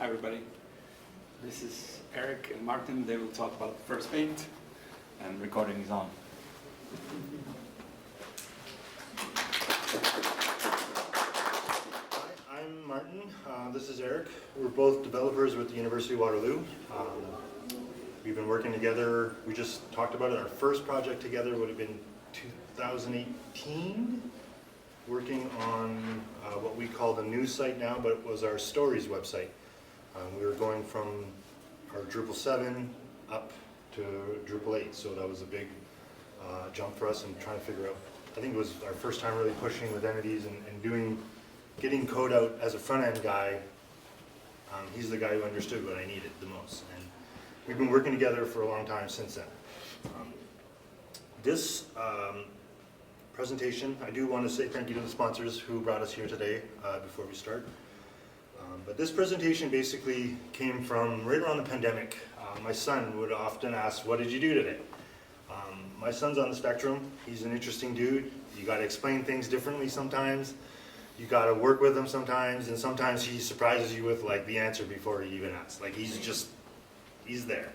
Hi everybody. This is Eric and Martin. They will talk about first paint, and recording is on. Hi, I'm Martin. This is Eric. We're both developers with the University of Waterloo. We've been working together. We just talked about it. Our first project together would have been 2018, working on what we call the news site now, but it was our stories website. We were going from our Drupal 7 up to Drupal 8, so that was a big jump for us and trying to figure out. I think it was our first time really pushing with entities and getting code out as a front-end guy. He's the guy who understood what I needed the most, and we've been working together for a long time since then. This presentation, I do want to say thank you to the sponsors who brought us here today before we start. But this presentation basically came from right around the pandemic. My son would often ask, what did you do today? My son's on the spectrum. He's an interesting dude. You got to explain things differently sometimes. You got to work with him sometimes, and sometimes he surprises you with like the answer before he even asks. Like he's there.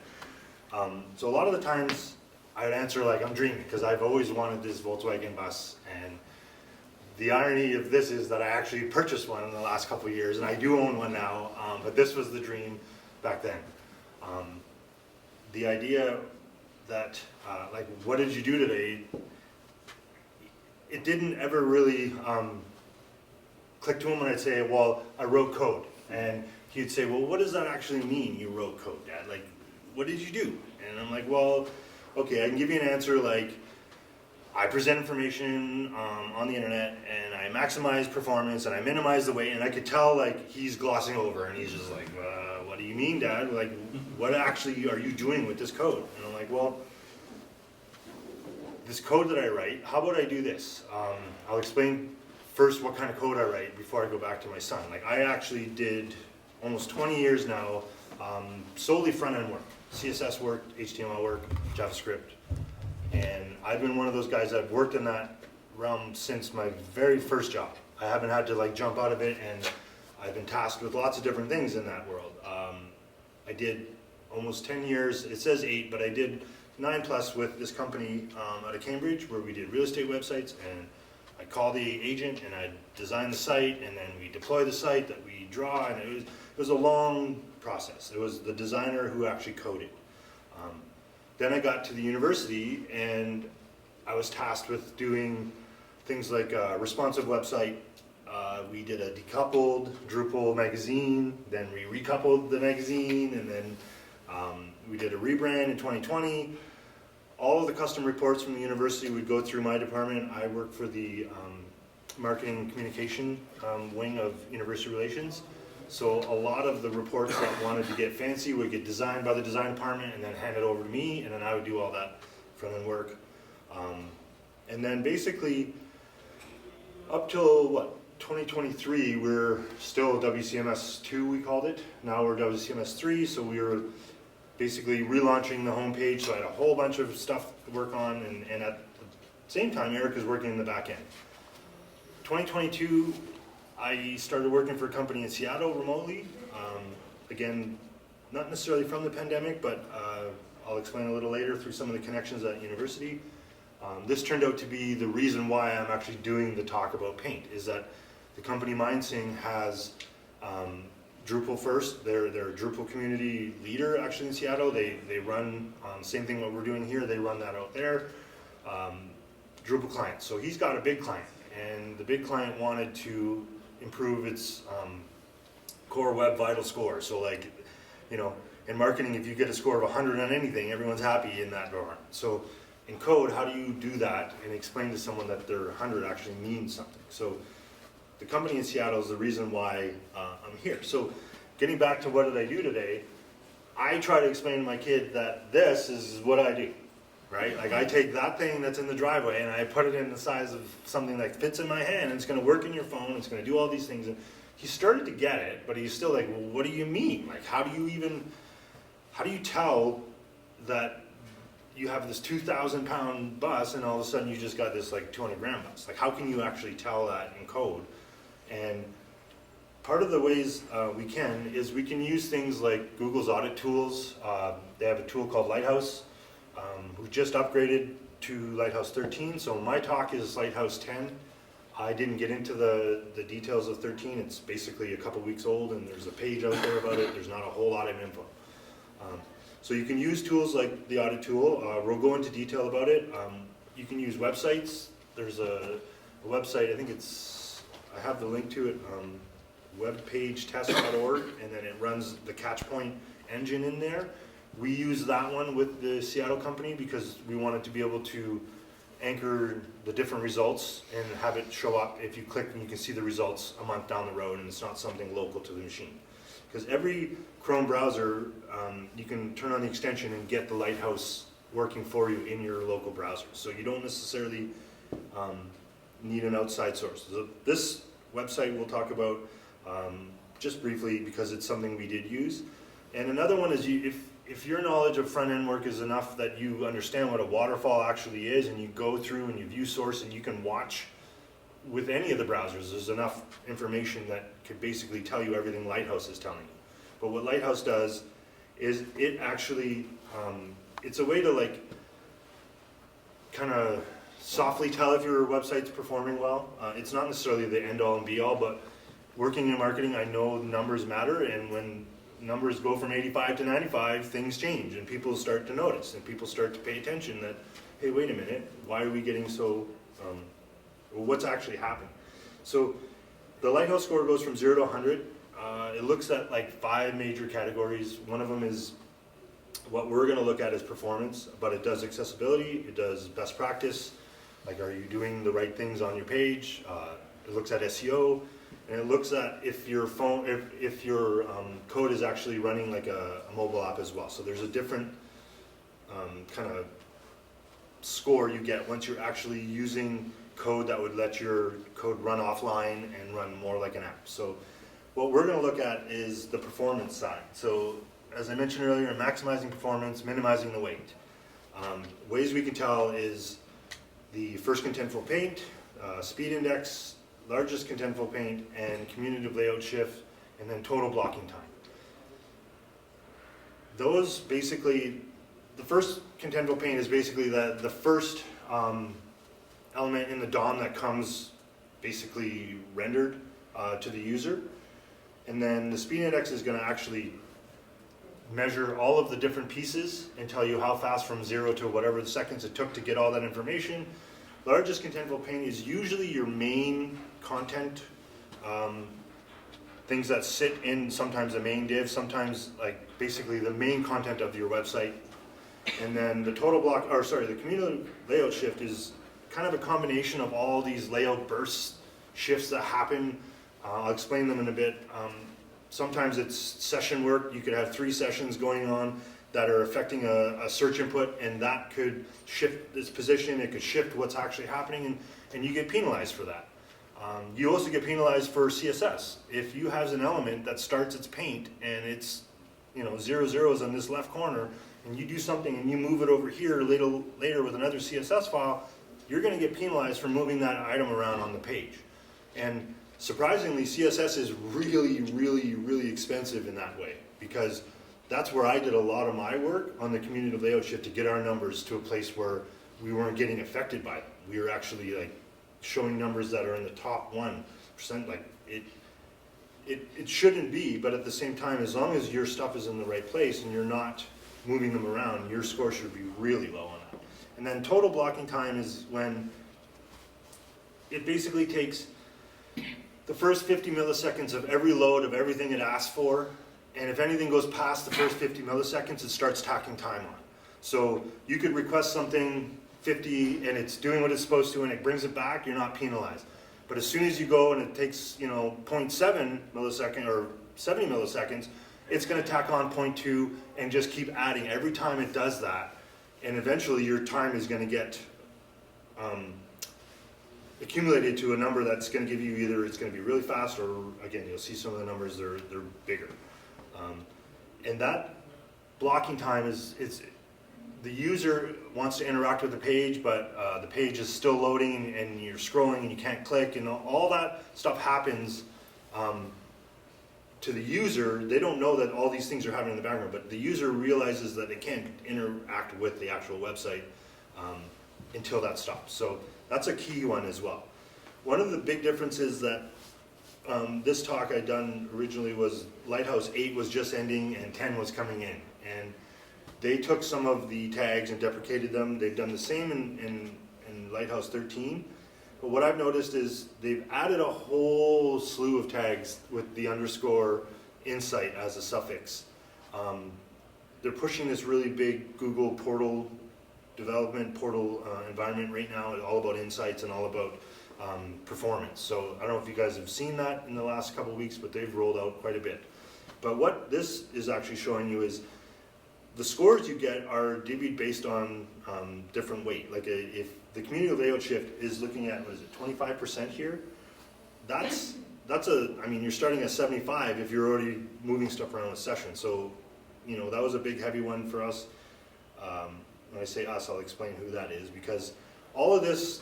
So a lot of the times I'd answer like I'm dreaming, because I've always wanted this Volkswagen bus, and the irony of this is that I actually purchased one in the last couple of years, and I do own one now, but this was the dream back then. The idea that, like, what did you do today, it didn't ever really click to him when I'd say, well, I wrote code. And he'd say, well, what does that actually mean, you wrote code, Dad? Like, what did you do? And I'm like, well, okay, I can give you an answer like, I present information on the internet, and I maximize performance, and I minimize the weight, and I could tell like he's glossing over, and he's just like, what do you mean, Dad? Like, what actually are you doing with this code? And I'm like, well, this code that I write, how about I do this? I'll explain first what kind of code I write before I go back to my son. Like, I actually did almost 20 years now, solely front-end work, CSS work, HTML work, JavaScript. And I've been one of those guys that have worked in that realm since my very first job. I haven't had to like jump out of it, and I've been tasked with lots of different things in that world. I did almost 10 years, it says 8, but I did 9+ with this company out of Cambridge, where we did real estate websites, and I call the agent and I design the site, and then we deploy the site that we draw, and it was a long process. It was the designer who actually coded. Then I got to the university, and I was tasked with doing things like a responsive website. We did a decoupled Drupal magazine, then we recoupled the magazine, and then we did a rebrand in 2020. All of the custom reports from the university would go through my department. I work for the marketing and communication wing of university relations. So a lot of the reports that wanted to get fancy would get designed by the design department and then handed over to me, and then I would do all that front-end work. And then basically, up till 2023, we're still WCMS 2, we called it. Now we're WCMS 3, so we were basically relaunching the homepage, so I had a whole bunch of stuff to work on, and at the same time, Eric is working in the back end. 2022, I started working for a company in Seattle remotely. Again, not necessarily from the pandemic, but I'll explain a little later through some of the connections at university. This turned out to be the reason why I'm actually doing the talk about paint, is that the company MindSing has Drupal first. They're a Drupal community leader actually in Seattle. They run, same thing what we're doing here, they run that out there. Drupal client, so he's got a big client, and the big client wanted to improve its core web vital score. So like, you know, in marketing, if you get a score of 100 on anything, everyone's happy in that environment. So in code, how do you do that and explain to someone that their 100 actually means something? So the company in Seattle is the reason why I'm here. So getting back to what did I do today, I try to explain to my kid that this is what I do. Right? Like, I take that thing that's in the driveway and I put it in the size of something that fits in my hand, and it's going to work in your phone, it's going to do all these things. And he started to get it, but he's still like, well, what do you mean? Like, how do you tell that you have this 2,000-pound bus and all of a sudden you just got this like 200-gram bus? Like, how can you actually tell that in code? And part of the ways we can is we can use things like Google's audit tools. They have a tool called Lighthouse. We've just upgraded to Lighthouse 13, so my talk is Lighthouse 10. I didn't get into the details of 13. It's basically a couple weeks old, and there's a page out there about it. There's not a whole lot of info. So you can use tools like the audit tool. We'll go into detail about it. You can use websites. There's a website, I think I have the link to it, webpagetest.org, and then it runs the Catchpoint engine in there. We use that one with the Seattle company because we wanted to be able to anchor the different results and have it show up. If you click, and you can see the results a month down the road, and it's not something local to the machine. Because every Chrome browser, you can turn on the extension and get the Lighthouse working for you in your local browser. So you don't necessarily need an outside source. So this website we'll talk about just briefly because it's something we did use. And another one is if your knowledge of front-end work is enough that you understand what a waterfall actually is, and you go through and you view source and you can watch with any of the browsers, there's enough information that could basically tell you everything Lighthouse is telling you. But what Lighthouse does is it actually, it's a way to like kind of softly tell if your website's performing well. It's not necessarily the end-all and be-all, but working in marketing, I know numbers matter, and when numbers go from 85 to 95, things change, and people start to notice, and people start to pay attention that, hey, wait a minute, why are we getting so, what's actually happening? So the Lighthouse score goes from 0 to 100. It looks at like 5 major categories. One of them is what we're going to look at is performance, but it does accessibility, it does best practice, like are you doing the right things on your page, it looks at SEO, and it looks at if your phone, if your code is actually running like a mobile app as well. So there's a different kind of score you get once you're actually using code that would let your code run offline and run more like an app. So what we're going to look at is the performance side. So as I mentioned earlier, maximizing performance, minimizing the weight. Ways we can tell is the first contentful paint, speed index, largest contentful paint, and commutative layout shift, and then total blocking time. Those basically, the first contentful paint is basically the first element in the DOM that comes basically rendered to the user. And then the speed index is going to actually measure all of the different pieces and tell you how fast from 0 to whatever the seconds it took to get all that information. Largest contentful paint is usually your main content, things that sit in sometimes the main div, sometimes like basically the main content of your website. And then the total block, or sorry, the commutative layout shift is kind of a combination of all these layout bursts, shifts that happen. I'll explain them in a bit. Sometimes it's session work. You could have 3 sessions going on that are affecting a search input, and that could shift its position. It could shift what's actually happening, and you get penalized for that. You also get penalized for CSS. If you have an element that starts its paint and it's 0 zeros on this left corner, and you do something and you move it over here later with another CSS file, you're going to get penalized for moving that item around on the page. And surprisingly, CSS is really, really, really expensive in that way, because that's where I did a lot of my work on the commutative layout shift to get our numbers to a place where we weren't getting affected by them. We were actually like showing numbers that are in the top 1%. Like it shouldn't be, but at the same time, as long as your stuff is in the right place and you're not moving them around, your score should be really low on that. And then total blocking time is when it basically takes the first 50 milliseconds of every load of everything it asks for, and if anything goes past the first 50 milliseconds, it starts tacking time on. So you could request something 50 and it's doing what it's supposed to and it brings it back, you're not penalized. But as soon as you go and it takes 0.7 millisecond or 70 milliseconds, it's going to tack on 0.2 and just keep adding every time it does that, and eventually your time is going to get accumulated to a number that's going to give you either it's going to be really fast, or again, you'll see some of the numbers, they're bigger. And that blocking time is the user wants to interact with the page, but the page is still loading and you're scrolling and you can't click, and all that stuff happens to the user, they don't know that all these things are happening in the background, but the user realizes that they can't interact with the actual website until that stops. So that's a key one as well. One of the big differences that this talk I'd done originally was Lighthouse 8 was just ending and 10 was coming in. And they took some of the tags and deprecated them. They've done the same in Lighthouse 13. But what I've noticed is they've added a whole slew of tags with the underscore insight as a suffix. They're pushing this really big Google portal development portal environment right now, all about insights and all about performance. So I don't know if you guys have seen that in the last couple of weeks, but they've rolled out quite a bit. But what this is actually showing you is the scores you get are divvied based on different weight. Like if the community layout shift is looking at, what is it, 25% here? That's I mean, you're starting at 75 if you're already moving stuff around a session. So, you know, that was a big heavy one for us. When I say us, I'll explain who that is, because all of this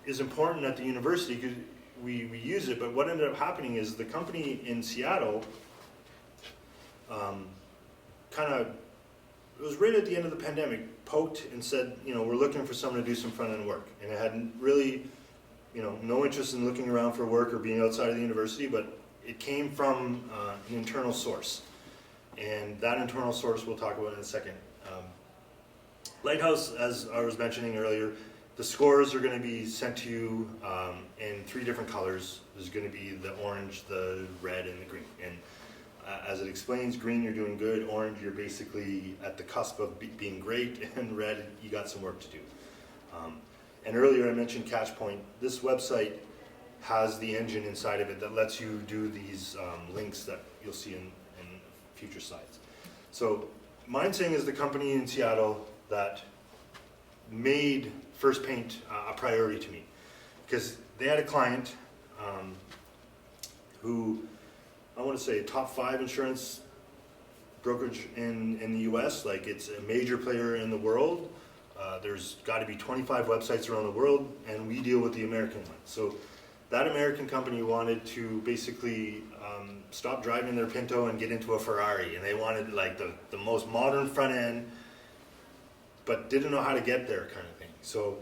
is important at the university because we use it, but what ended up happening is the company in Seattle it was right at the end of the pandemic, poked and said, you know, we're looking for someone to do some front-end work. And it had really, you know, no interest in looking around for work or being outside of the university, but it came from an internal source. And that internal source we'll talk about in a second. Lighthouse, as I was mentioning earlier, the scores are going to be sent to you in 3 different colors. There's going to be the orange, the red, and the green. And as it explains, green, you're doing good. Orange, you're basically at the cusp of being great. And red, you got some work to do. And earlier I mentioned Catchpoint. This website has the engine inside of it that lets you do these links that you'll see in future slides. So MindSing is the company in Seattle that made First Paint a priority to me, because they had a client who, I want to say, top 5 insurance brokerage in the US. Like, it's a major player in the world. There's got to be 25 websites around the world, and we deal with the American one. So that American company wanted to basically stop driving their Pinto and get into a Ferrari, and they wanted like the most modern front end, but didn't know how to get there, kind of thing. So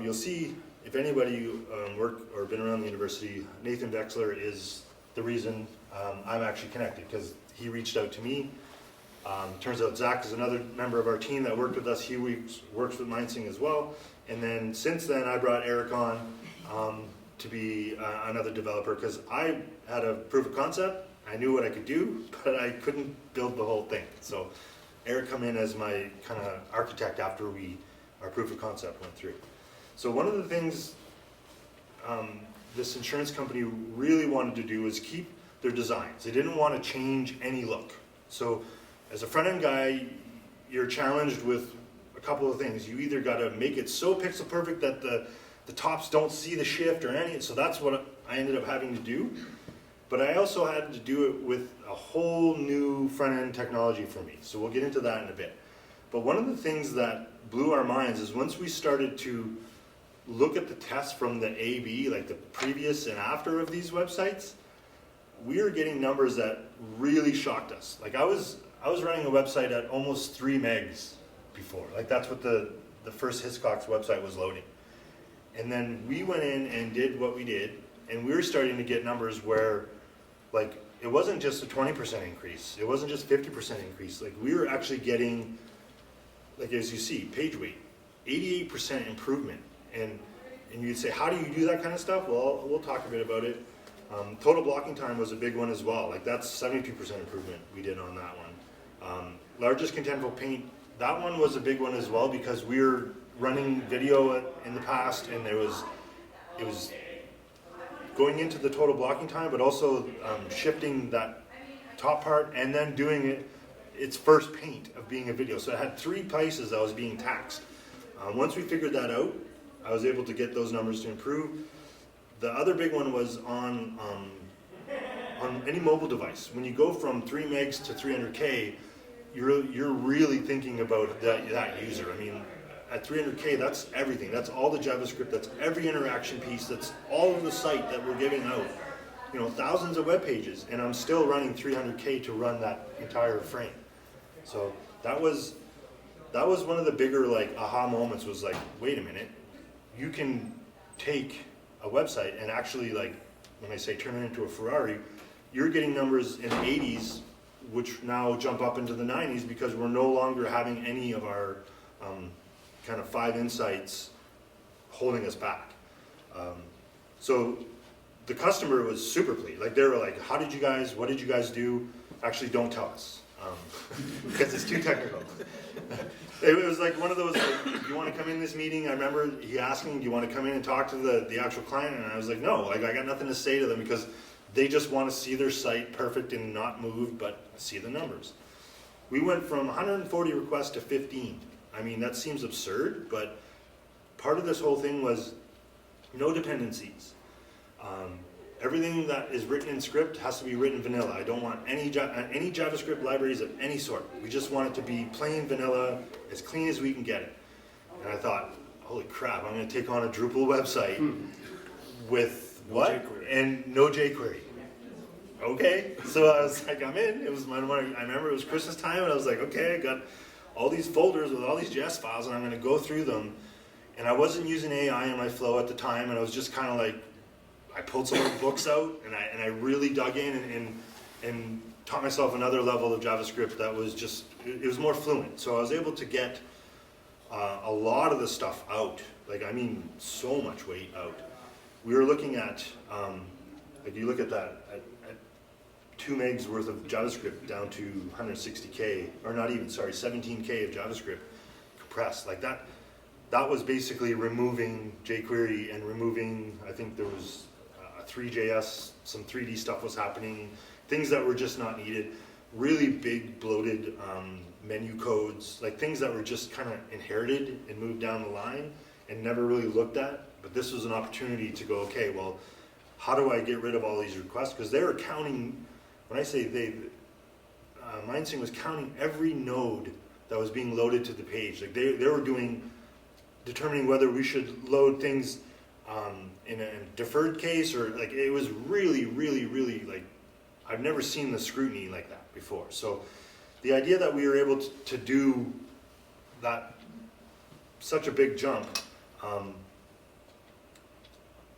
you'll see, if anybody worked or been around the university, Nathan Vexler is the reason I'm actually connected, because he reached out to me. Turns out Zach is another member of our team that worked with us. He works with MindSing as well. And then since then, I brought Eric on to be another developer, because I had a proof of concept. I knew what I could do, but I couldn't build the whole thing. So Eric come in as my kind of architect after our proof of concept went through. So one of the things this insurance company really wanted to do is keep their designs. They didn't want to change any look. So as a front-end guy, you're challenged with a couple of things. You either got to make it so pixel perfect that the tops don't see the shift or any, so that's what I ended up having to do. But I also had to do it with a whole new front-end technology for me. So we'll get into that in a bit. But one of the things that blew our minds is once we started to look at the tests from the A/B, like the previous and after of these websites, we were getting numbers that really shocked us. Like I was running a website at almost 3 megs before. Like that's what the first Hiscox website was loading. And then we went in and did what we did, and we were starting to get numbers where, like, it wasn't just a 20% increase. It wasn't just 50% increase. Like, we were actually getting, like, as you see, page weight, 88% improvement. And you'd say, how do you do that kind of stuff? Well, we'll talk a bit about it. Total blocking time was a big one as well. Like, that's 72% improvement we did on that one. Largest contentful paint, that one was a big one as well, because we were running video in the past, and it was going into the total blocking time, but also shifting that top part and then doing its first paint of being a video. So it had 3 places that was being taxed. Once we figured that out, I was able to get those numbers to improve. The other big one was on any mobile device. When you go from 3 megs to 300K, you're really thinking about that user. I mean, at 300K, that's everything. That's all the JavaScript, that's every interaction piece, that's all of the site that we're giving out. you know, thousands of web pages, and I'm still running 300K to run that entire frame. So that was one of the bigger like aha moments, was like, wait a minute, you can take a website and actually, like, when I say turn it into a Ferrari, you're getting numbers in the 80s, which now jump up into the 90s because we're no longer having any of our kind of 5 insights holding us back. So the customer was super pleased. Like, they were like, what did you guys do? Actually, don't tell us, because it's too technical. It was like one of those, like, do you want to come in this meeting? I remember he asking, do you want to come in and talk to the actual client? And I was like, no, like, I got nothing to say to them, because they just want to see their site perfect and not move, but see the numbers. We went from 140 requests to 15. I mean, that seems absurd, but part of this whole thing was no dependencies. Everything that is written in script has to be written vanilla. I don't want any JavaScript libraries of any sort. We just want it to be plain vanilla, as clean as we can get it. And I thought, holy crap, I'm going to take on a Drupal website with what? jQuery. And no jQuery. Okay, so I was like, I'm in. It was I remember it was Christmas time, and I was like, okay, I got all these folders with all these JS files, and I'm going to go through them. And I wasn't using AI in my flow at the time, and I was just kind of like, I pulled some of the books out, and I really dug in and taught myself another level of JavaScript that was just, it was more fluent. So I was able to get a lot of the stuff out. Like, I mean, so much weight out. We were looking at, like, you look at that, at 2 megs worth of JavaScript down to 160K, or not even, sorry, 17K of JavaScript compressed. Like, that was basically removing jQuery and removing, I think there was 3JS, some 3D stuff was happening, things that were just not needed, really big bloated menu codes, like things that were just kind of inherited and moved down the line and never really looked at. But this was an opportunity to go, okay, well, how do I get rid of all these requests? Because they were counting, when I say they, MindSync was counting every node that was being loaded to the page. Like they were determining whether we should load things in a deferred case, or like, it was really, really, really, like, I've never seen the scrutiny like that before. So the idea that we were able to do that, such a big jump,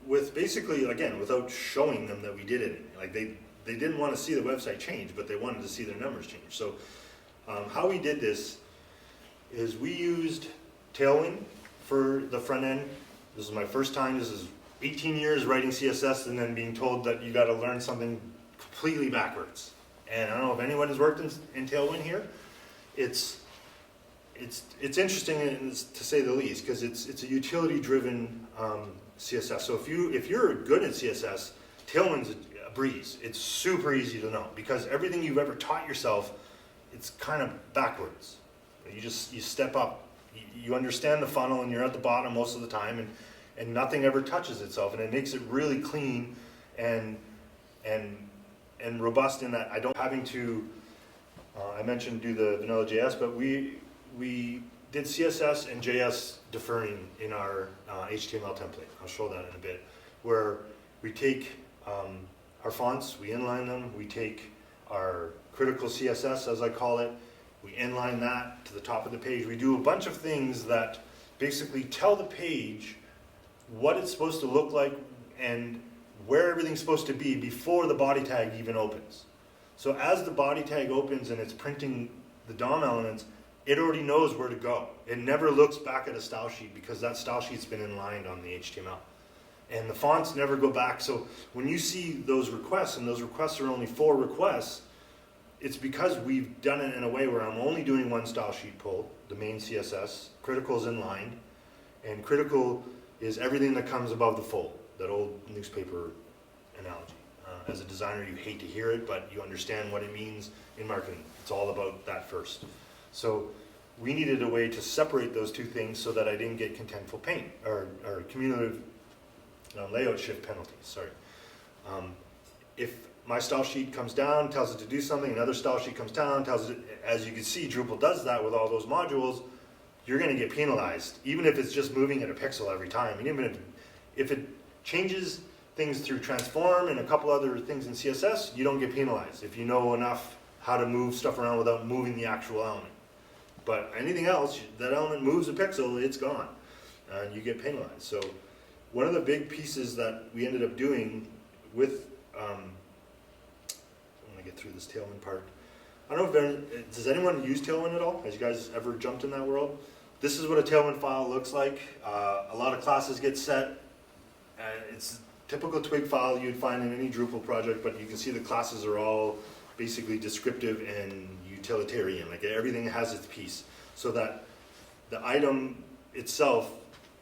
with basically, again, without showing them that we did it, like they didn't want to see the website change, but they wanted to see their numbers change. So how we did this is we used Tailwind for the front end. This is my first time. This is 18 years writing CSS and then being told that you got to learn something completely backwards. And I don't know if anyone has worked in Tailwind here. It's interesting, to say the least, because it's a utility-driven CSS. So if you're good at CSS, Tailwind's a breeze. It's super easy to know, because everything you've ever taught yourself, it's kind of backwards. You step up. You understand the funnel, and you're at the bottom most of the time, and nothing ever touches itself, and it makes it really clean and robust in that I don't having to. I mentioned do the vanilla JS, but we did CSS and JS deferring in our HTML template. I'll show that in a bit, where we take our fonts, we inline them, we take our critical CSS, as I call it, we inline that to the top of the page. We do a bunch of things that basically tell the page what it's supposed to look like and where everything's supposed to be before the body tag even opens. So as the body tag opens and it's printing the DOM elements, it already knows where to go. It never looks back at a style sheet, because that style sheet's been inlined on the HTML. And the fonts never go back. So when you see those requests, and those requests are only 4 requests, it's because we've done it in a way where I'm only doing one style sheet pull, the main CSS, critical is inlined, and critical is everything that comes above the fold, that old newspaper analogy. As a designer, you hate to hear it, but you understand what it means in marketing. It's all about that first. So we needed a way to separate those two things so that I didn't get contentful paint, or cumulative layout shift penalties, sorry. If my style sheet comes down, tells it to do something, another style sheet comes down, tells it, as you can see, Drupal does that with all those modules, you're going to get penalized, even if it's just moving at a pixel every time. And even if it changes things through transform and a couple other things in CSS, you don't get penalized if you know enough how to move stuff around without moving the actual element. But anything else, that element moves a pixel, it's gone, and you get penalized. So one of the big pieces that we ended up doing with, I want to get through this Tailwind part. I don't know if does anyone use Tailwind at all? Has you guys ever jumped in that world? This is what a Tailwind file looks like. A lot of classes get set. It's a typical twig file you'd find in any Drupal project, but you can see the classes are all basically descriptive and utilitarian. Like everything has its piece. So that the item itself,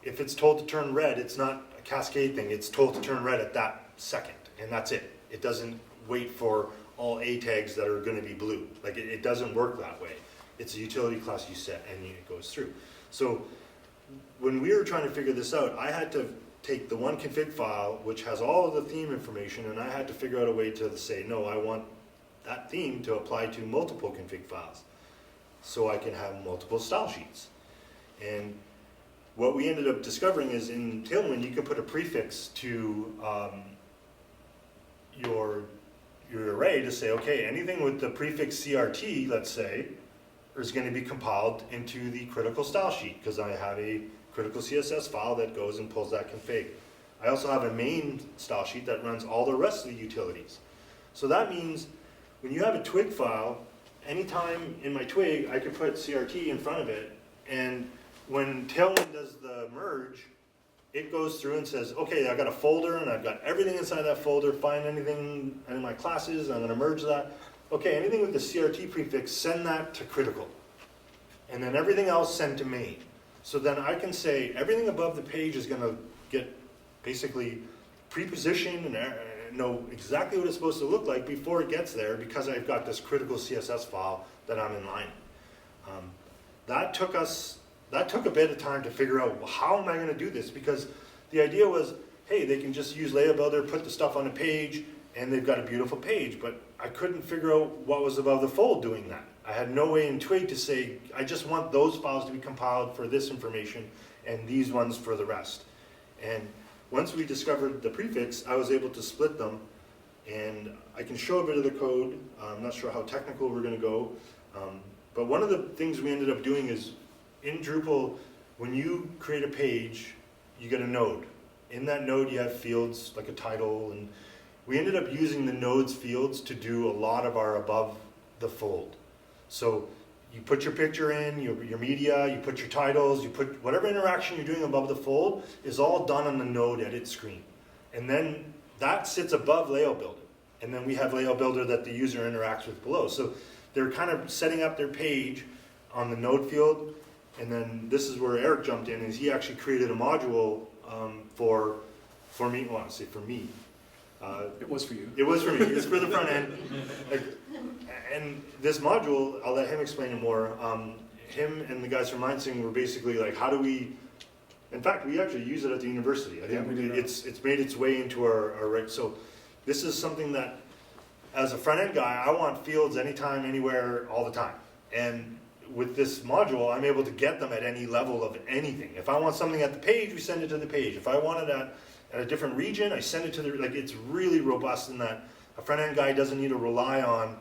if it's told to turn red, it's not a cascade thing. It's told to turn red at that second, and that's it. It doesn't wait for all A tags that are going to be blue. Like it doesn't work that way. It's a utility class you set and it goes through. So when we were trying to figure this out, I had to take the one config file, which has all of the theme information, and I had to figure out a way to say, no, I want that theme to apply to multiple config files so I can have multiple style sheets. And what we ended up discovering is in Tailwind, you can put a prefix to your array to say, okay, anything with the prefix CRT, let's say, is going to be compiled into the critical style sheet because I have a critical CSS file that goes and pulls that config. I also have a main style sheet that runs all the rest of the utilities. So that means when you have a twig file, anytime in my twig, I could put CRT in front of it, and when Tailwind does the merge, it goes through and says, okay, I've got a folder and I've got everything inside that folder, find anything in my classes, I'm going to merge that. Okay, anything with the CRT prefix, send that to critical. And then everything else send to main. So then I can say everything above the page is going to get basically pre-positioned and know exactly what it's supposed to look like before it gets there because I've got this critical CSS file that I'm inlining. That took a bit of time to figure out, well, how am I going to do this? Because the idea was, hey, they can just use Layout Builder, put the stuff on a page, and they've got a beautiful page. But I couldn't figure out what was above the fold doing that. I had no way in Twig to say, I just want those files to be compiled for this information and these ones for the rest. And once we discovered the prefix, I was able to split them. And I can show a bit of the code. I'm not sure how technical we're going to go. But one of the things we ended up doing is, in Drupal, when you create a page, you get a node. In that node, you have fields like a title, and we ended up using the nodes fields to do a lot of our above the fold. So you put your picture in, your media, you put your titles, you put whatever interaction you're doing above the fold is all done on the node edit screen. And then that sits above Layout Builder. And then we have Layout Builder that the user interacts with below. So they're kind of setting up their page on the node field. And then this is where Eric jumped in, is he actually created a module for me, well, I say for me. It was for you. It was for me, it's for the front end. And this module, I'll let him explain it more. Him and the guys from MindSing were basically like, how do we, in fact, we actually use it at the university. I think it's made its way into our, so this is something that, as a front end guy, I want fields anytime, anywhere, all the time. And with this module, I'm able to get them at any level of anything. If I want something at the page, we send it to the page. If I want it at a different region, I send it to the, like, it's really robust in that a front-end guy doesn't need to rely on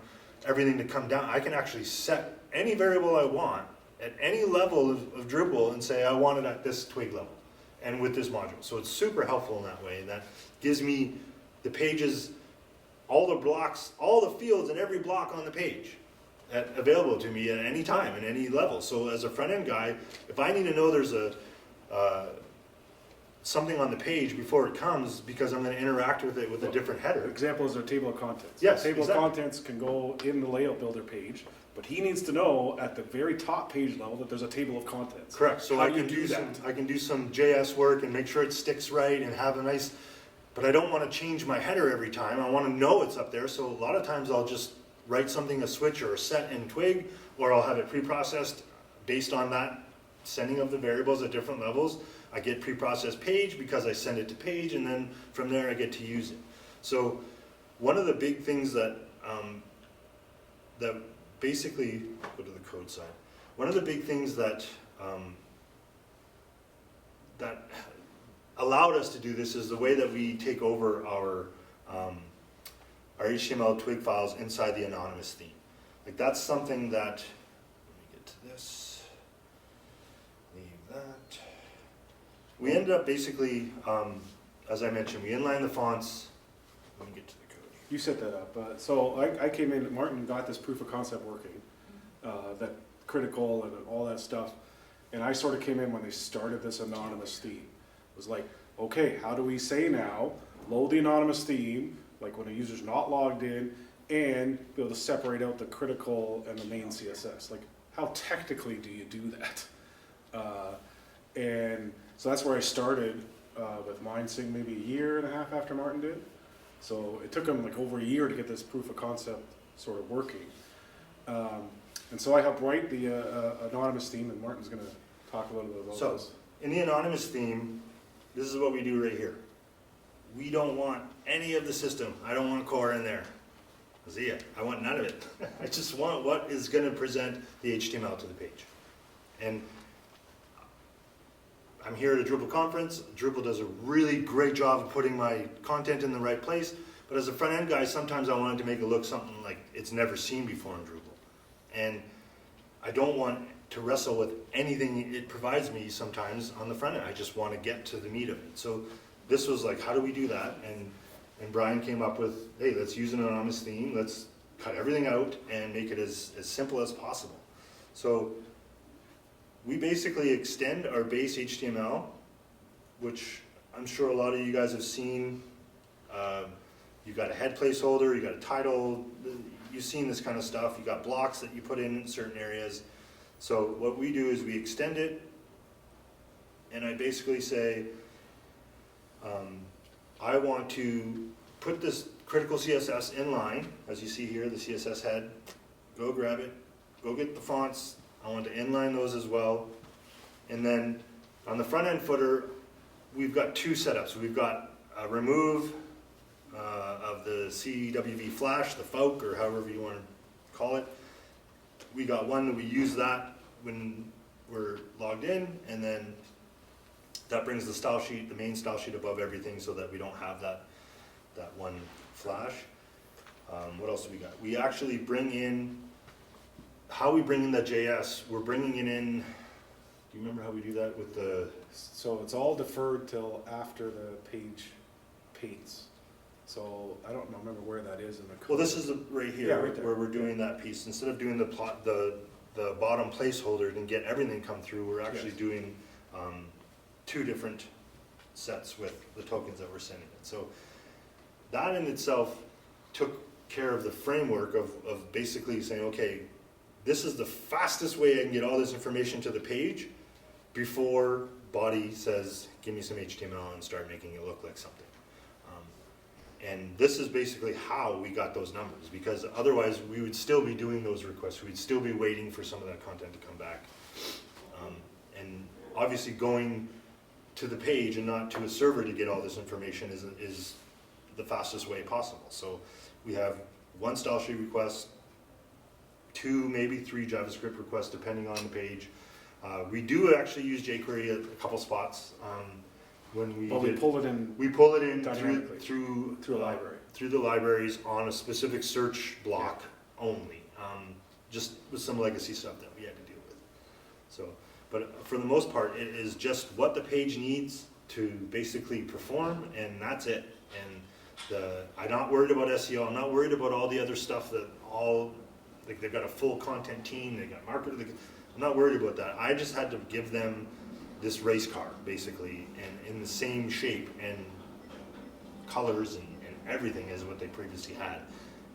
everything to come down. I can actually set any variable I want at any level of Drupal and say, I want it at this twig level, and with this module. So it's super helpful in that way. That gives me the pages, all the blocks, all the fields in every block on the page available to me at any time, at any level. So as a front-end guy, if I need to know there's something on the page before it comes because I'm going to interact with it with a different header. Example is our table of contents. Yes, the table exactly. of contents can go in the Layout Builder page, but he needs to know at the very top page level that there's a table of contents. Correct. So How I do can you do that? some, I can do some JS work and make sure it sticks right and have a nice, but I don't want to change my header every time. I want to know it's up there. So a lot of times I'll just write something, a switch or a set in Twig, or I'll have it pre-processed based on that sending of the variables at different levels. I get pre-processed page because I send it to page, and then from there I get to use it. So one of the big things that that basically, go to the code side. One of the big things that that allowed us to do this is the way that we take over our HTML twig files inside the anonymous theme. Like that's something that, let me get to this, leave that. We ended up basically, as I mentioned, we inline the fonts. Let me get to the code. You set that up. So I came in, Martin got this proof of concept working, that critical and all that stuff. And I sort of came in when they started this anonymous theme. It was like, okay, how do we say now, load the anonymous theme, like when a user's not logged in, and be able to separate out the critical and the main CSS. Like, how technically do you do that? And so that's where I started with mine, saying maybe a year and a half after Martin did. So it took him like over a year to get this proof of concept sort of working. And so I helped write the anonymous theme, and Martin's going to talk a little bit about this. In the anonymous theme, this is what we do right here. We don't want any of the system. I don't want core in there. See it. I want none of it. I just want what is going to present the HTML to the page. And I'm here at a Drupal conference. Drupal does a really great job of putting my content in the right place. But as a front-end guy, sometimes I wanted to make it look something like it's never seen before in Drupal. And I don't want to wrestle with anything it provides me sometimes on the front end. I just want to get to the meat of it. So this was like, how do we do that? And Brian came up with, hey, let's use an anonymous theme. Let's cut everything out and make it as simple as possible. So we basically extend our base HTML, which I'm sure a lot of you guys have seen. You've got a head placeholder, you've got a title, you've seen this kind of stuff. You've got blocks that you put in certain areas. So what we do is we extend it, and I basically say, I want to put this critical CSS in line, as you see here, the CSS head. Go grab it, go get the fonts. I want to inline those as well. And then on the front end footer, we've got two setups. We've got a remove of the CWV flash, the folk, or however you want to call it. We got one that we use that when we're logged in, and then that brings the style sheet, the main style sheet above everything, so that we don't have that one flash. What else do we got? We actually bring in, how we bring in the JS, we're bringing it in, do you remember how we do that with the? So it's all deferred till after the page paints. So I don't remember where that is in the code. Well, this is right here, Yeah, right there. where we're doing that piece. Instead of doing the bottom placeholder and get everything come through, we're actually doing two different sets with the tokens that we're sending it. So that in itself took care of the framework of basically saying, okay, this is the fastest way I can get all this information to the page before body says, give me some HTML and start making it look like something. And this is basically how we got those numbers, because otherwise we would still be doing those requests. We'd still be waiting for some of that content to come back. And obviously going to the page and not to a server to get all this information is the fastest way possible. So we have one style sheet request, 2, maybe 3 JavaScript requests depending on the page. We do actually use jQuery at a couple spots. When we pull it in. We pull it in through a library. Through the libraries on a specific search block only. Just with some legacy stuff that we had to deal with. So, but for the most part, it is just what the page needs to basically perform, and that's it. And I'm not worried about SEO. I'm not worried about all the other stuff that like they've got a full content team. They got marketer. I'm not worried about that. I just had to give them this race car, basically, and in the same shape and colors and everything as what they previously had.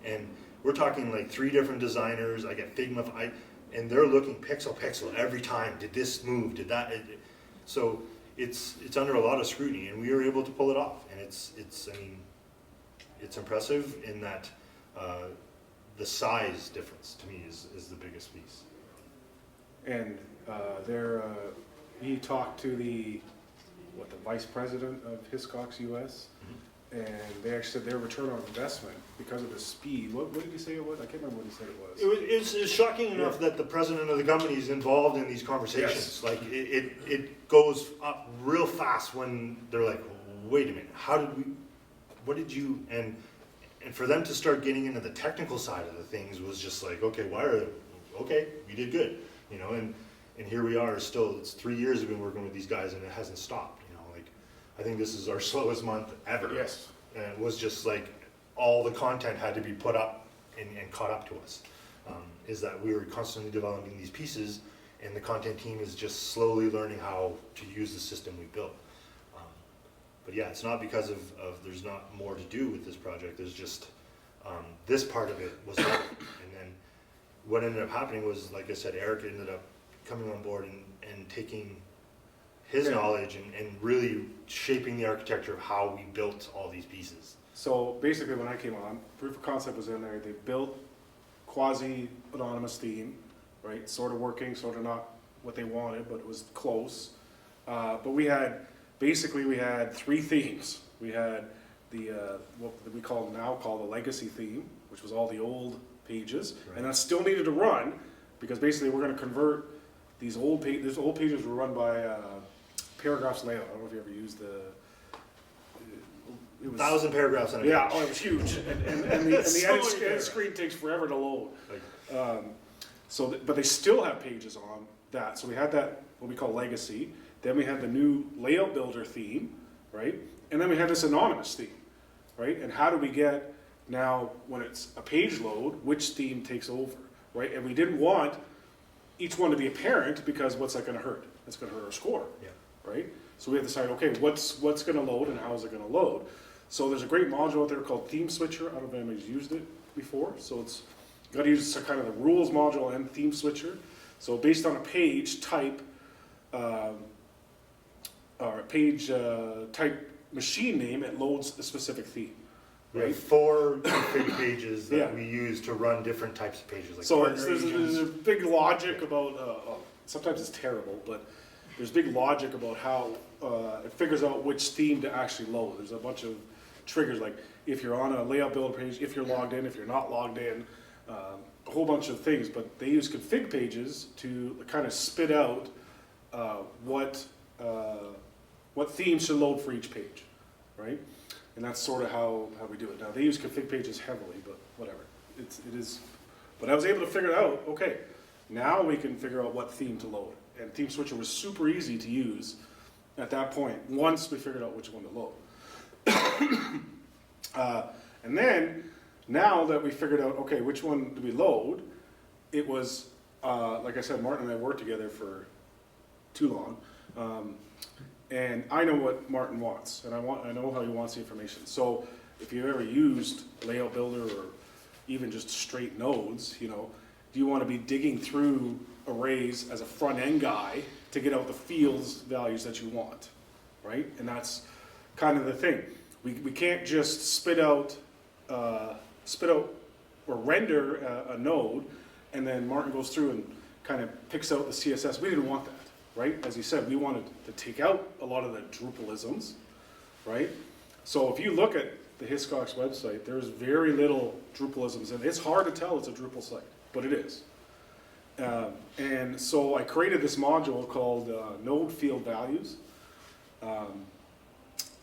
And we're talking like 3 different designers. I get Figma, and they're looking pixel every time. Did this move? Did that? So it's under a lot of scrutiny, and we were able to pull it off. And I mean, it's impressive in that the size difference to me is the biggest piece. And he talked to the vice president of Hiscox US, and they actually said their return on investment, because of the speed, what did he say it was? I can't remember what he said it was. It's shocking enough that the president of the company is involved in these conversations. Like, it goes up real fast when they're like, wait a minute, what did you, and for them to start getting into the technical side of the things was just like, okay, okay, we did good, you know, and here we are still, it's 3 years we've been working with these guys and it hasn't stopped, you know, like, I think this is our slowest month ever. Yes. And it was just like, all the content had to be put up and caught up to us. Is that we were constantly developing these pieces, and the content team is just slowly learning how to use the system we built. But yeah, it's not because of there's not more to do with this project, there's just, this part of it was hard. And then what ended up happening was, like I said, Eric ended up coming on board and taking his knowledge and really shaping the architecture of how we built all these pieces. So basically when I came on, proof of concept was in there, they built quasi-anonymous theme, right? Sort of working, sort of not what they wanted, but it was close. But we had 3 themes. We had the, what we call the legacy theme, which was all the old pages, Right. and that still needed to run, because basically we're gonna convert these old pages were run by paragraphs layout. I don't know if you ever used it was 1,000 paragraphs on a yeah, page. oh, it was huge, and the So edit many paragraphs. screen takes forever to load. Like, But they still have pages on that. So we had that, what we call legacy. Then we had the new layout builder theme, right? And then we had this anonymous theme, right? And how do we get now, when it's a page load, which theme takes over, right? And we didn't want each one to be apparent, because what's that gonna hurt? It's gonna hurt our score, yeah. right? So we have to decide, okay, what's gonna load and how is it gonna load? So there's a great module out there called Theme Switcher. I don't know if anybody's used it before. So it's, you gotta use kind of the rules module and Theme Switcher. So based on a page type, or a page type machine name, it loads a specific theme. We have Right. 4 config pages that Yeah. we use to run different types of pages. Like So partner there's agents. a big logic about, sometimes it's terrible, but there's big logic about how it figures out which theme to actually load. There's a bunch of triggers, like if you're on a layout builder page, if you're logged in, if you're not logged in, a whole bunch of things. But they use config pages to kind of spit out what theme should load for each page, right? And that's sort of how we do it. Now, they use config pages heavily, but whatever. It is. But I was able to figure it out. Okay, now we can figure out what theme to load. And Theme Switcher was super easy to use at that point, once we figured out which one to load. And then, now that we figured out, okay, which one do we load, it was, like I said, Martin and I worked together for too long. And I know what Martin wants, and I know how he wants the information. So if you've ever used Layout Builder or even just straight nodes, you know, do you want to be digging through arrays as a front end guy to get out the fields values that you want, right? And that's kind of the thing. We can't just spit out or render a node, and then Martin goes through and kind of picks out the CSS. We didn't want that. Right? As you said, we wanted to take out a lot of the Drupalisms, right? So if you look at the Hiscox website, there's very little Drupalisms, and it's hard to tell it's a Drupal site, but it is. And so I created this module called Node Field Values,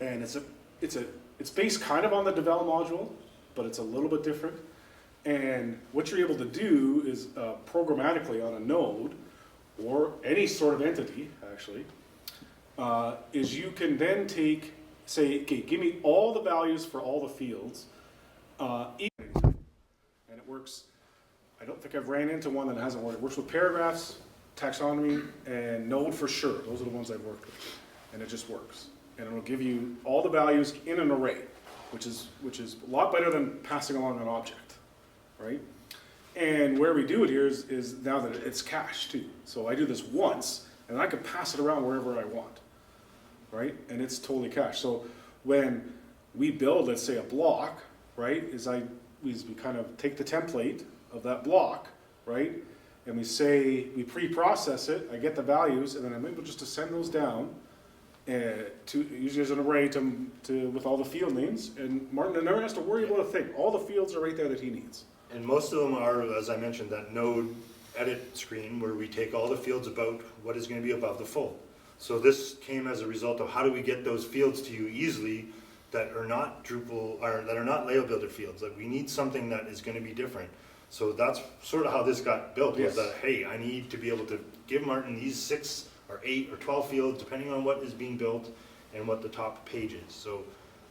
and it's based kind of on the Devel module, but it's a little bit different. And what you're able to do is programmatically on a node, or any sort of entity, actually, is you can then say, okay, give me all the values for all the fields, and it works. I don't think I've ran into one that hasn't worked. It works with paragraphs, taxonomy, and node for sure. Those are the ones I've worked with, and it just works. And it'll give you all the values in an array, which is a lot better than passing along an object, right? And where we do it here is now that it's cached too. So I do this once, and I can pass it around wherever I want, right? And it's totally cached. So when we build, let's say, a block, right, we kind of take the template of that block, right, and we say, we pre-process it, I get the values, and then I'm able just to send those down usually there's an array with all the field names, and Martin never has to worry about a thing. All the fields are right there that he needs. And most of them are, as I mentioned, that node edit screen where we take all the fields about what is going to be above the fold. So this came as a result of how do we get those fields to you easily that are not Drupal, or that are not layout builder fields. Like we need something that is going to be different. So that's sort of how this got built, was that, hey, I need to be able to give Martin these 6 or 8 or 12 fields, depending on what is being built and what the top page is. So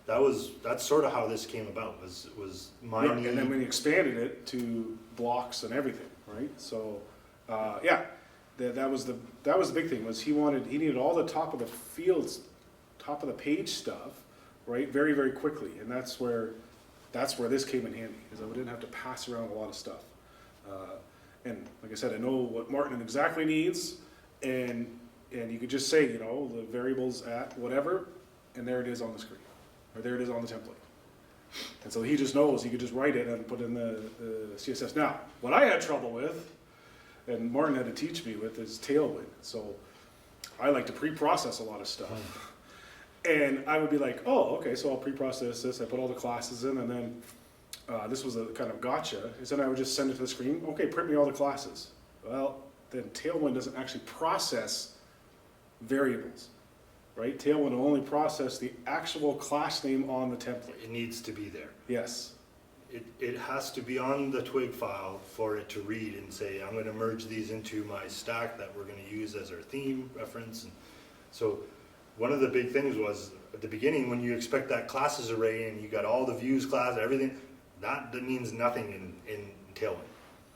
that's sort of how this came about, was my need. And then we expanded it to blocks and everything, right? So, that was the big thing, was he needed all the top of the fields, top of the page stuff, right, very, very quickly. And that's where this came in handy, is that we didn't have to pass around a lot of stuff. And like I said, I know what Martin exactly needs, and you could just say, the variables at whatever, and there it is on the screen, or there it is on the template. And so he just knows, he could just write it and put in the CSS. Now, what I had trouble with, and Martin had to teach me with, is Tailwind. So I like to pre-process a lot of stuff. And I would be like, oh, okay, so I'll pre-process this. I put all the classes in, and then this was a kind of gotcha. Is then I would just send it to the screen. Okay, print me all the classes. Well, then Tailwind doesn't actually process variables, right? Tailwind will only process the actual class name on the template. It needs to be there. Yes. It has to be on the twig file for it to read and say, I'm going to merge these into my stack that we're going to use as our theme reference. And so one of the big things was, at the beginning, when you expect that classes array and you got all the views class, everything, that means nothing in Tailwind.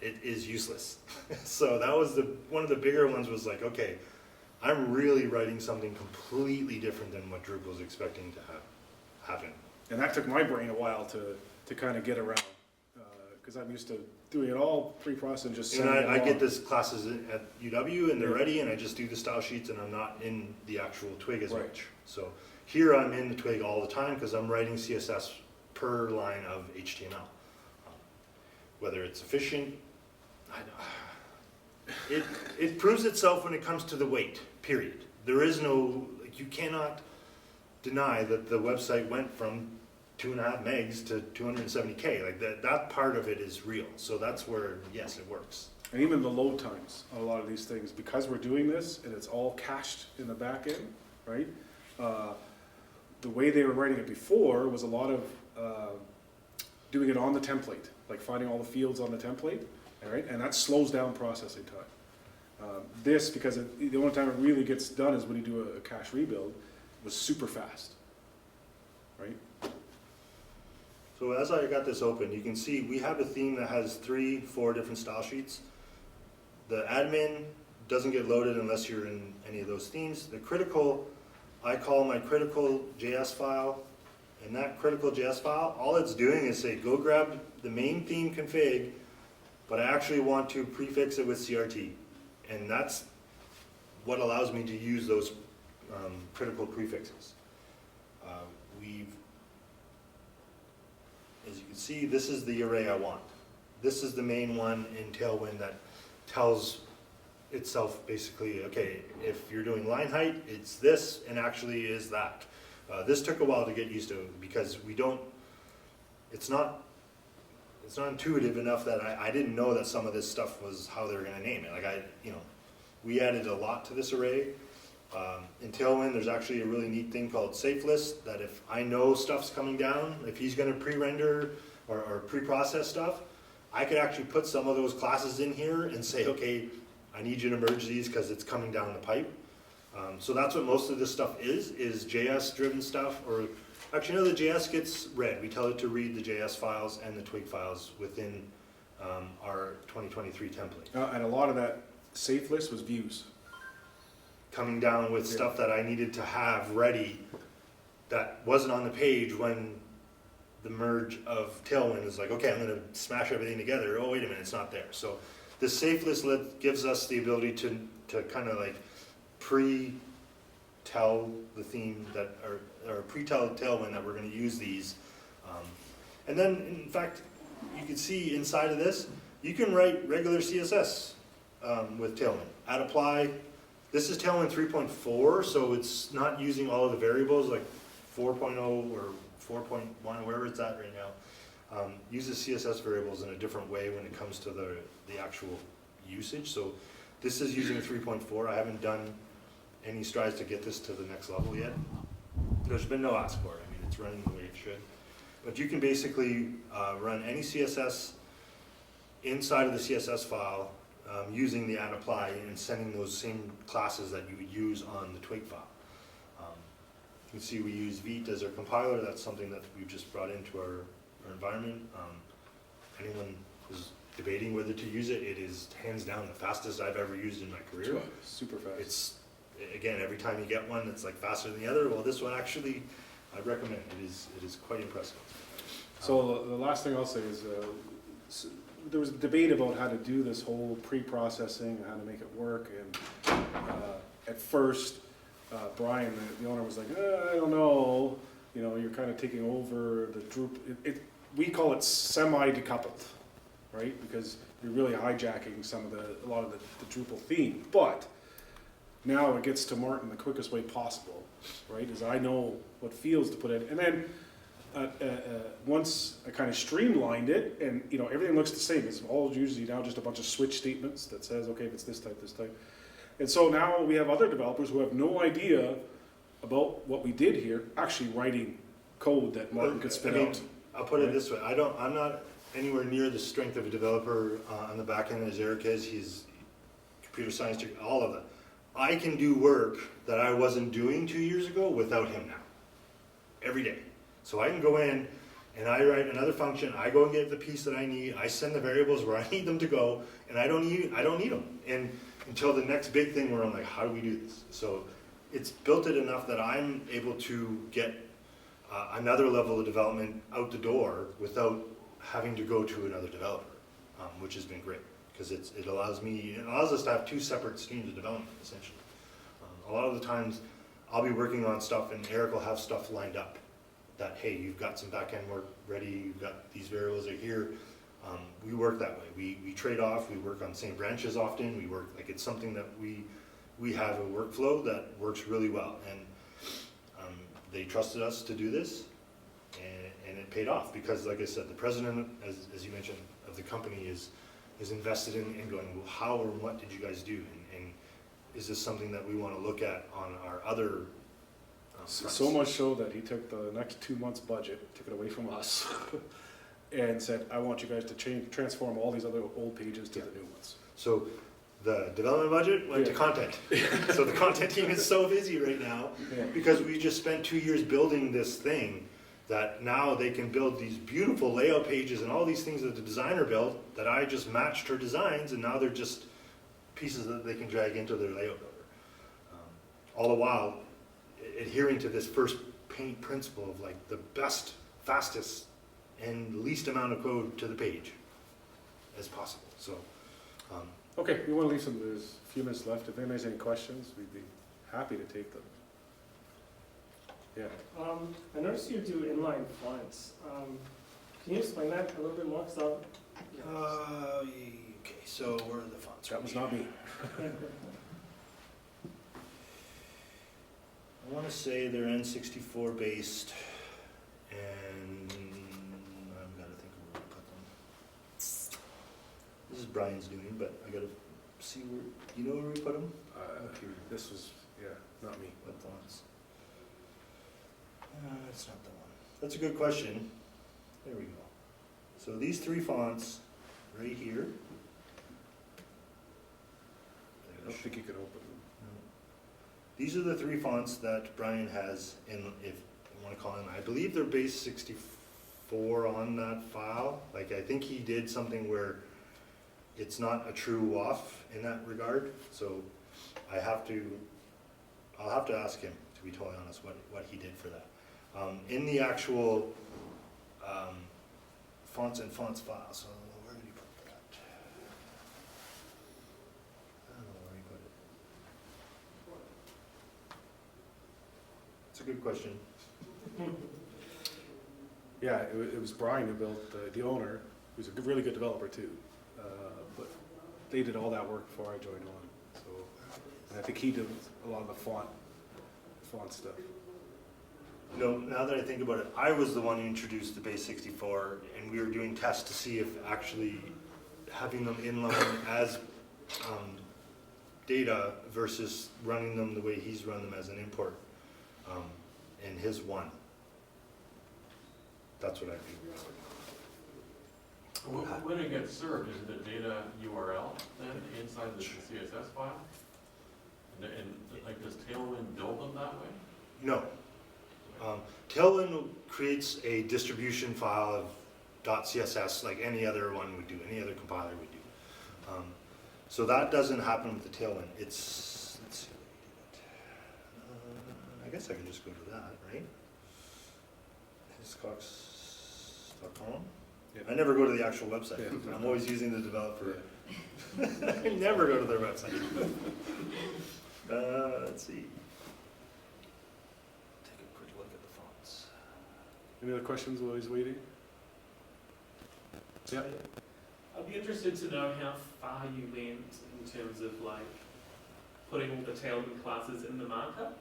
It is useless. So that was one of the bigger ones, was like, okay, I'm really writing something completely different than what Drupal's expecting to happen. And that took my brain a while to kind of get around, because I'm used to doing it all pre-processed and just And sending it I get along. this classes at UW and they're ready, and I just do the style sheets, and I'm not in the actual twig as Right. much. So here I'm in the twig all the time because I'm writing CSS per line of HTML. Whether it's efficient, it proves itself when it comes to the weight, period. There is no, you cannot deny that the website went from 2.5 megs to 270K. Like that part of it is real. So that's where, yes, it works. And even the load times on a lot of these things, because we're doing this and it's all cached in the back end, right? The way they were writing it before was a lot of doing it on the template, like finding all the fields on the template, all right? And that slows down processing time. This, because the only time it really gets done is when you do a cache rebuild, was super fast, right? So as I got this open, you can see we have a theme that has 3-4 different style sheets. The admin doesn't get loaded unless you're in any of those themes. The critical, I call my critical JS file, and that critical JS file, all it's doing is say, go grab the main theme config, but I actually want to prefix it with CRT. And that's what allows me to use those critical prefixes. As you can see, this is the array I want. This is the main one in Tailwind that tells itself basically, okay, if you're doing line height, it's this, and actually is that. This took a while to get used to because it's not intuitive enough that I didn't know that some of this stuff was how they were going to name it. Like we added a lot to this array. In Tailwind, there's actually a really neat thing called safe list, that if I know stuff's coming down, if he's going to pre-render or pre-process stuff, I could actually put some of those classes in here and say, okay, I need you to merge these because it's coming down the pipe. So that's what most of this stuff is JS-driven stuff, or actually, no, the JS gets read. We tell it to read the JS files and the twig files within our 2023 template. And a lot of that safe list was views. Coming down with stuff that I needed to have ready that wasn't on the page when the merge of Tailwind is like, okay, I'm going to smash everything together. Oh, wait a minute, it's not there. So this safe list gives us the ability to kind of like pre-tell the theme that, or pre-tell Tailwind that we're going to use these. And then, in fact, you can see inside of this, you can write regular CSS with Tailwind. Add apply. This is Tailwind 3.4, so it's not using all of the variables like 4.0 or 4.1, wherever it's at right now. Uses CSS variables in a different way when it comes to the actual usage. So this is using 3.4. I haven't done any strides to get this to the next level yet. There's been no ask for it. I mean, it's running the way it should. But you can basically run any CSS inside of the CSS file using the add apply and sending those same classes that you would use on the twig file. You can see we use Vite as our compiler. That's something that we've just brought into our environment. Anyone who's debating whether to use it, it is hands down the fastest I've ever used in my career. Super fast. It's, again, every time you get one, it's like faster than the other. Well, this one actually, I recommend. It is quite impressive. So the last thing I'll say is, there was a debate about how to do this whole pre-processing, how to make it work, and at first, Brian, the owner, was like, I don't know, you know, you're kind of taking over the Drupal. We call it semi-decoupled, right? Because you're really hijacking a lot of the Drupal theme. But now it gets to Martin the quickest way possible, right? Is I know what fields to put in, and then once I kind of streamlined it, and you know everything looks the same. It's all usually now just a bunch of switch statements that says, okay, if it's this type, this type. And so now we have other developers who have no idea about what we did here, actually writing code that Martin could spit out. I'll put it this way: I'm not anywhere near the strength of a developer on the back end as Eric is. He's computer science, all of that. I can do work that I wasn't doing 2 years ago without him now, every day. So I can go in and I write another function. I go and get the piece that I need. I send the variables where I need them to go, and I don't need them. And until the next big thing where I'm like, how do we do this? So it's built it enough that I'm able to get another level of development out the door without having to go to another developer, which has been great because it allows us to have two separate streams of development essentially. A lot of the times I'll be working on stuff and Eric will have stuff lined up that, hey, you've got some back-end work ready, you've got these variables are here. We work that way. We trade off, we work on the same branches often, we work, like it's something that we have a workflow that works really well. And they trusted us to do this, and it paid off because, like I said, the president, as you mentioned, of the company is invested in going, well, how or what did you guys do? And is this something that we want to look at on our other so much so that he took the next 2 months' budget, took it away from us, and said, I want you guys to transform all these other old pages to the new ones. So the development budget went to content. So the content team is so busy right now because we just spent 2 years building this thing that now they can build these beautiful layout pages and all these things that the designer built that I just matched her designs, and now they're just pieces that they can drag into their layout builder. All the while adhering to this first paint principle of like the best, fastest, and least amount of code to the page as possible. So, okay, we want to leave there's a few minutes left. If anybody has any questions, we'd be happy to take them. Yeah. I noticed you do inline fonts. Can you explain that a little bit more? Okay, so where are the fonts? That was not me. I want to say they're N64 based, and I've got to think of where to put them. This is Brian's doing, but I got to see where, you know where we put them? This was, yeah, not me. What fonts? That's not the one. That's a good question. There we go. So these three fonts right here. I don't think you could open them. These are the three fonts that Brian has in, if you want to call them, I believe they're base 64 on that file. Like I think he did something where it's not a true WAF in that regard. So I'll have to ask him, to be totally honest, what he did for that. In the actual fonts and fonts file, so where did he put that? I don't know where he put it. It's a good question. Yeah, it was Brian who built, the owner, who's a really good developer too. But they did all that work before I joined on. So And I think he did a lot of the font stuff. No, now that I think about it, I was the one who introduced the base 64, and we were doing tests to see if actually having them inline as data versus running them the way he's run them as an import in his one. That's what I figured out. When it gets served, is it a data URL then inside the CSS file? And like, does Tailwind build them that way? No. Tailwind creates a distribution file of .css like any other one would do, any other compiler would do. So that doesn't happen with the Tailwind. It's, let's see, I guess I can just go to that, right? Hiscox.com. Yep. I never go to the actual website. Yeah. I'm always using the developer. I never go to their website. Let's see. Take a quick look at the fonts. Any other questions while he's waiting? Yeah. I'd be interested to know how far you went in terms of like putting all the Tailwind classes in the markup.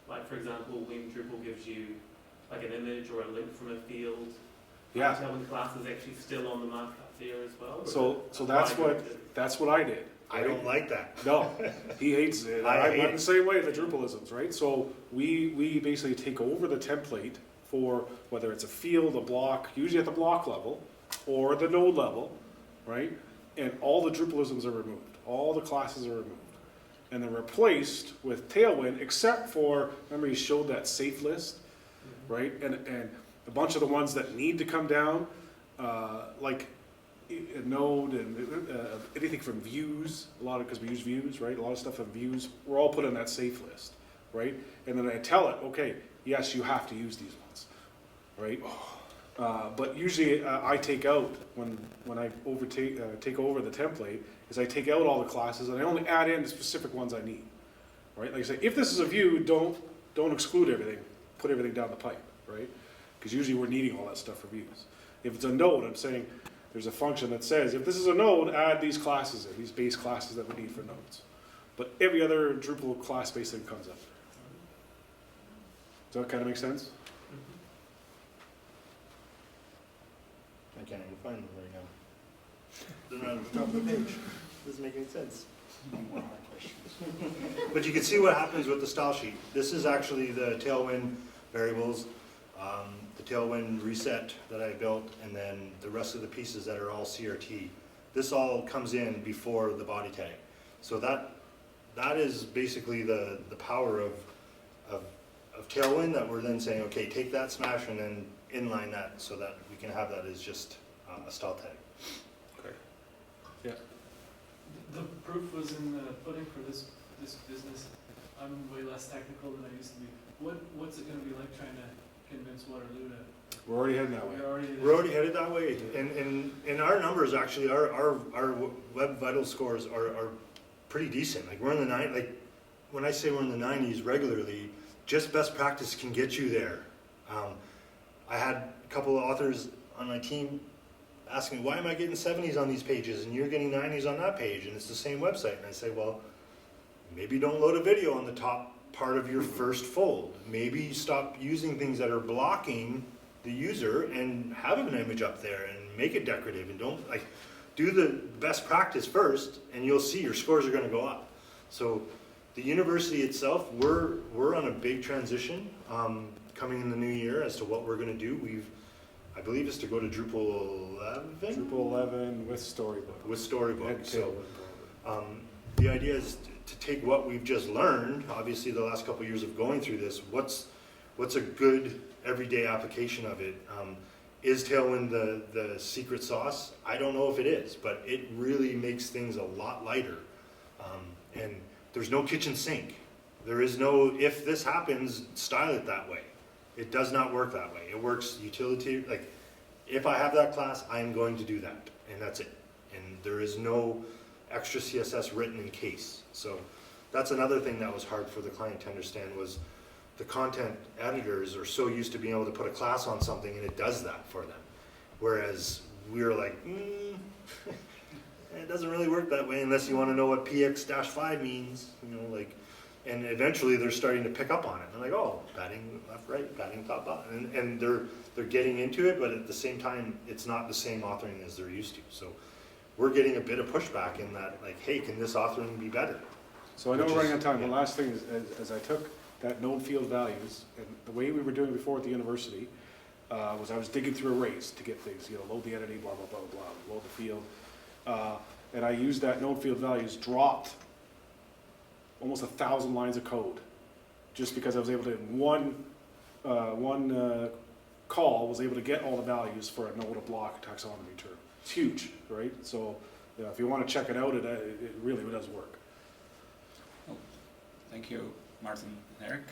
Like for example, when Drupal gives you like an image or a link from a field, Yeah. are Tailwind classes actually still on the markup there as well? Or So is it that's applied what I did. I don't like that. No, he hates it. I I'm hate the same way, the Drupalisms, right? So we basically take over the template for whether it's a field, a block, usually at the block level, or the node level, right? And all the Drupalisms are removed. All the classes are removed. And they're replaced with Tailwind, except for, remember he showed that safe list, right? And a bunch of the ones that need to come down, like a node and anything from views, a lot of, because we use views, right? A lot of stuff in views, we're all put on that safe list, right? And then I tell it, okay, yes, you have to use these ones, right? But usually I take out, when I take over the template, is I take out all the classes and I only add in the specific ones I need, right? Like I say, if this is a view, don't exclude everything, put everything down the pipe, right? Because usually we're needing all that stuff for views. If it's a node, I'm saying there's a function that says, if this is a node, add these classes in, these base classes that we need for nodes. But every other Drupal class-based thing comes up. Does that kind of make sense? I can't even find them right now. They're not at the top of the page. Doesn't make any sense. But you can see what happens with the style sheet. This is actually the Tailwind variables, the Tailwind reset that I built, and then the rest of the pieces that are all CRT. This all comes in before the body tag. So that is basically the power of Tailwind, that we're then saying, okay, take that smash and then inline that so that we can have that as just a style tag. Okay. Yeah. The proof was in the pudding for this business. I'm way less technical than I used to be. What's it going to be like trying to convince Waterloo to? We're already heading that way. We're already headed that way, and our numbers actually, our web vital scores are pretty decent. Like we're in the like when I say we're in the 90s regularly, just best practice can get you there. I had a couple of authors on my team asking, why am I getting 70s on these pages and you're getting 90s on that page, and it's the same website? And I say, well, maybe don't load a video on the top part of your first fold. Maybe stop using things that are blocking the user and have an image up there and make it decorative, and don't like do the best practice first, and you'll see your scores are going to go up. So the university itself, we're on a big transition coming in the new year as to what we're going to do. I believe it's to go to Drupal 11? Drupal 11 with Storybook. With Storybook. And So Tailwind. the idea is to take what we've just learned, obviously the last couple of years of going through this, what's a good everyday application of it? Is Tailwind the secret sauce? I don't know if it is, but it really makes things a lot lighter. And there's no kitchen sink. There is no, if this happens, style it that way. It does not work that way. It works utility, like if I have that class, I'm going to do that, and that's it. And there is no extra CSS written in case. So that's another thing that was hard for the client to understand, was the content editors are so used to being able to put a class on something and it does that for them. Whereas we're like, it doesn't really work that way unless you want to know what PX-5 means, you know, like, and eventually they're starting to pick up on it. They're like, oh, padding left, right, padding top, bottom, and they're getting into it, but at the same time, it's not the same authoring as they're used to. So we're getting a bit of pushback in that, like, hey, can this authoring be better? So I know Which we're running is- out of time. yeah. The last thing is, as I took that known field values, and the way we were doing before at the university, was I was digging through arrays to get things, you know, load the entity, blah, blah, blah, blah, load the field. And I used that known field values, dropped almost 1,000 lines of code, just because I was able to, in one call, was able to get all the values for a node, a block, a taxonomy term. It's huge, right? So, yeah, if you want to check it out, it really does work. Thank you, Martin and Eric.